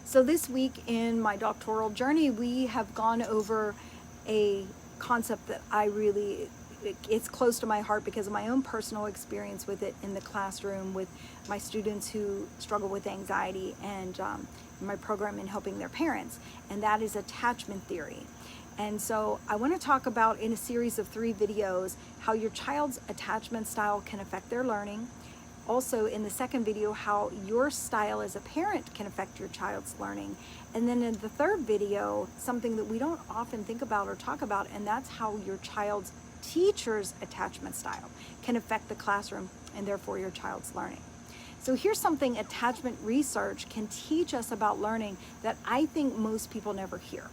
So this week in my doctoral journey, we have gone over a concept that it's close to my heart because of my own personal experience with it in the classroom with my students who struggle with anxiety and my program in helping their parents, and that is attachment theory. And so I want to talk about, in a series of 3 videos, how your child's attachment style can affect their learning. Also, in the second video, how your style as a parent can affect your child's learning. And then in the third video, something that we don't often think about or talk about, and that's how your child's teacher's attachment style can affect the classroom and therefore your child's learning. So here's something attachment research can teach us about learning that I think most people never hear.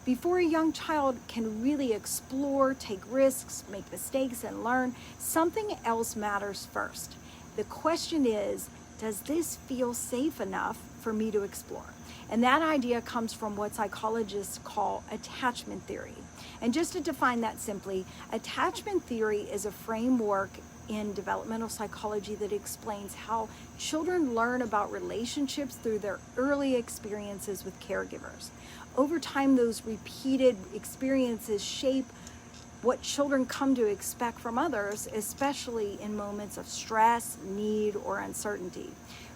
Before a young child can really explore, take risks, make mistakes, and learn, something else matters first. The question is, does this feel safe enough for me to explore? And that idea comes from what psychologists call attachment theory. And just to define that simply, attachment theory is a framework in developmental psychology that explains how children learn about relationships through their early experiences with caregivers. Over time, those repeated experiences shape what children come to expect from others, especially in moments of stress, need, or uncertainty.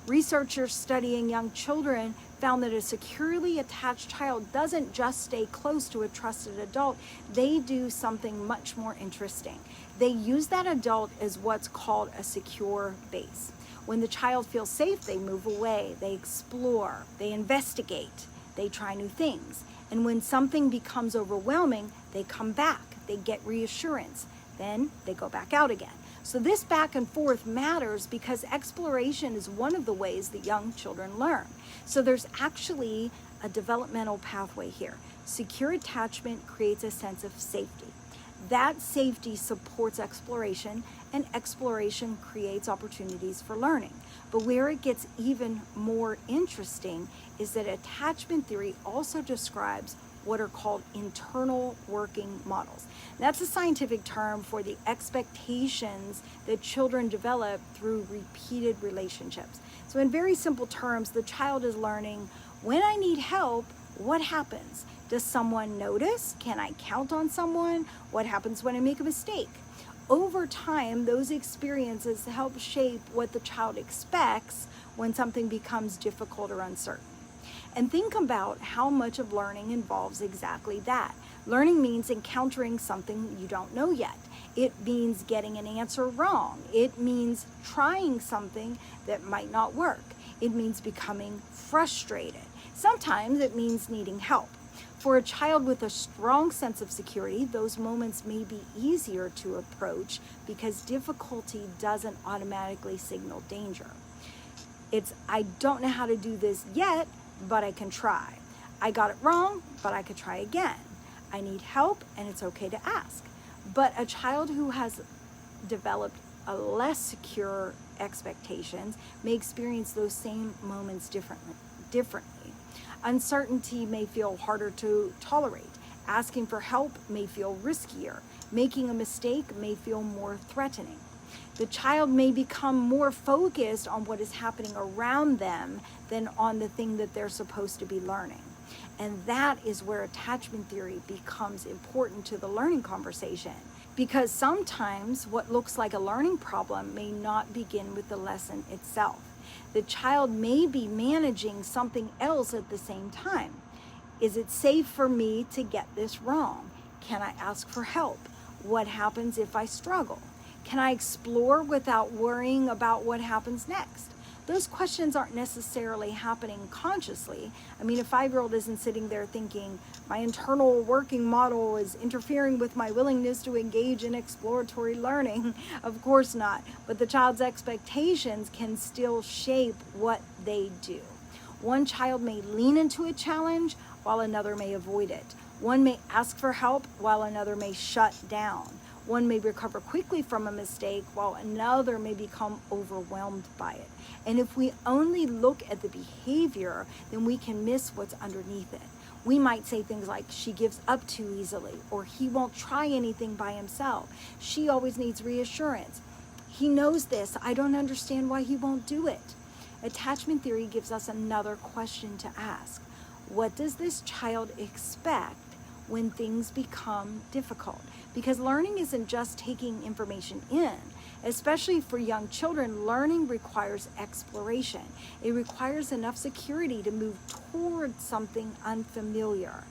Researchers studying young children found that a securely attached child doesn't just stay close to a trusted adult, they do something much more interesting. They use that adult as what's called a secure base. When the child feels safe, they move away, they explore, they investigate, they try new things. And when something becomes overwhelming, they come back. They get reassurance, then they go back out again. So this back and forth matters because exploration is one of the ways that young children learn. So there's actually a developmental pathway here. Secure attachment creates a sense of safety. That safety supports exploration, and exploration creates opportunities for learning. But where it gets even more interesting is that attachment theory also describes what are called internal working models. That's a scientific term for the expectations that children develop through repeated relationships. So in very simple terms, the child is learning, when I need help, what happens? Does someone notice? Can I count on someone? What happens when I make a mistake? Over time, those experiences help shape what the child expects when something becomes difficult or uncertain. And think about how much of learning involves exactly that. Learning means encountering something you don't know yet. It means getting an answer wrong. It means trying something that might not work. It means becoming frustrated. Sometimes it means needing help. For a child with a strong sense of security, those moments may be easier to approach because difficulty doesn't automatically signal danger. It's, I don't know how to do this yet, but I can try. I got it wrong, but I could try again. I need help, and it's okay to ask. But a child who has developed a less secure expectations may experience those same moments differently. Uncertainty may feel harder to tolerate. Asking for help may feel riskier. Making a mistake may feel more threatening. The child may become more focused on what is happening around them than on the thing that they're supposed to be learning. And that is where attachment theory becomes important to the learning conversation. Because sometimes what looks like a learning problem may not begin with the lesson itself. The child may be managing something else at the same time. Is it safe for me to get this wrong? Can I ask for help? What happens if I struggle? Can I explore without worrying about what happens next? Those questions aren't necessarily happening consciously. I mean, a 5-year-old isn't sitting there thinking, my internal working model is interfering with my willingness to engage in exploratory learning. Of course not. But the child's expectations can still shape what they do. One child may lean into a challenge while another may avoid it. One may ask for help while another may shut down. One may recover quickly from a mistake while another may become overwhelmed by it. And if we only look at the behavior, then we can miss what's underneath it. We might say things like, she gives up too easily, or he won't try anything by himself. She always needs reassurance. He knows this. I don't understand why he won't do it. Attachment theory gives us another question to ask. What does this child expect when things become difficult? Because learning isn't just taking information in. Especially for young children, learning requires exploration. It requires enough security to move toward something unfamiliar.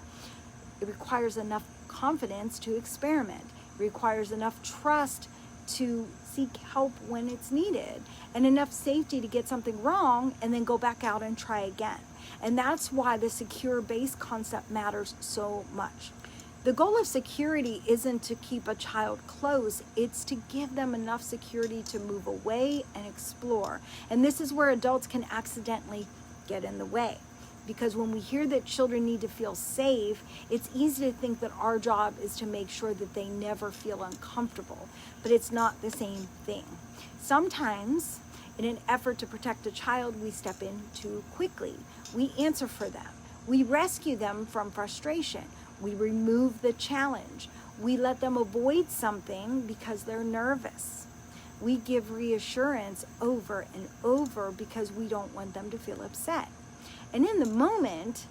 It requires enough confidence to experiment. It requires enough trust to seek help when it's needed, and enough safety to get something wrong and then go back out and try again. And that's why the secure base concept matters so much. The goal of security isn't to keep a child close, it's to give them enough security to move away and explore. And this is where adults can accidentally get in the way. Because when we hear that children need to feel safe, it's easy to think that our job is to make sure that they never feel uncomfortable. But it's not the same thing. Sometimes, in an effort to protect a child, we step in too quickly. We answer for them. We rescue them from frustration. We remove the challenge. We let them avoid something because they're nervous. We give reassurance over and over because we don't want them to feel upset. And in the moment,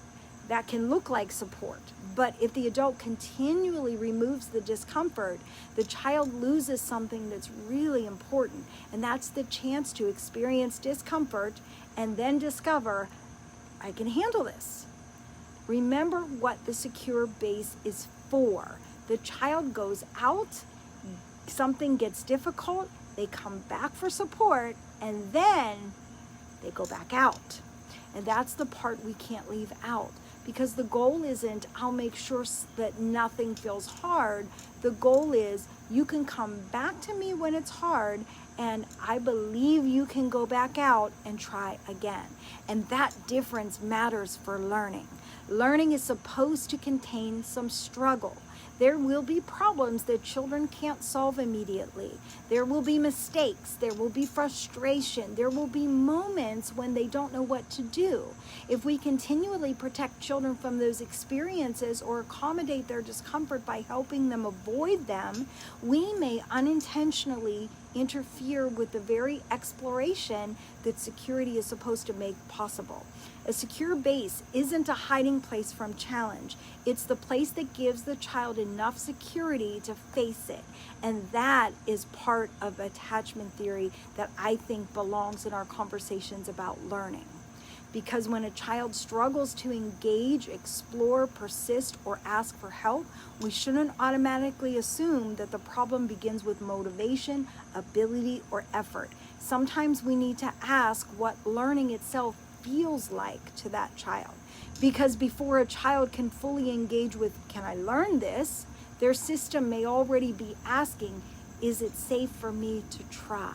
that can look like support. But if the adult continually removes the discomfort, the child loses something that's really important. And that's the chance to experience discomfort and then discover, I can handle this. Remember what the secure base is for. The child goes out, something gets difficult, they come back for support, and then they go back out. And that's the part we can't leave out, because the goal isn't, I'll make sure that nothing feels hard. The goal is, you can come back to me when it's hard, and I believe you can go back out and try again. And that difference matters for learning. Learning is supposed to contain some struggle. There will be problems that children can't solve immediately. There will be mistakes. There will be frustration. There will be moments when they don't know what to do. If we continually protect children from those experiences or accommodate their discomfort by helping them avoid them, we may unintentionally interfere with the very exploration that security is supposed to make possible. A secure base isn't a hiding place from challenge. It's the place that gives the child enough security to face it. And that is part of attachment theory that I think belongs in our conversations about learning. Because when a child struggles to engage, explore, persist, or ask for help, we shouldn't automatically assume that the problem begins with motivation, ability, or effort. Sometimes we need to ask what learning itself feels like to that child. Because before a child can fully engage with, can I learn this? Their system may already be asking, is it safe for me to try?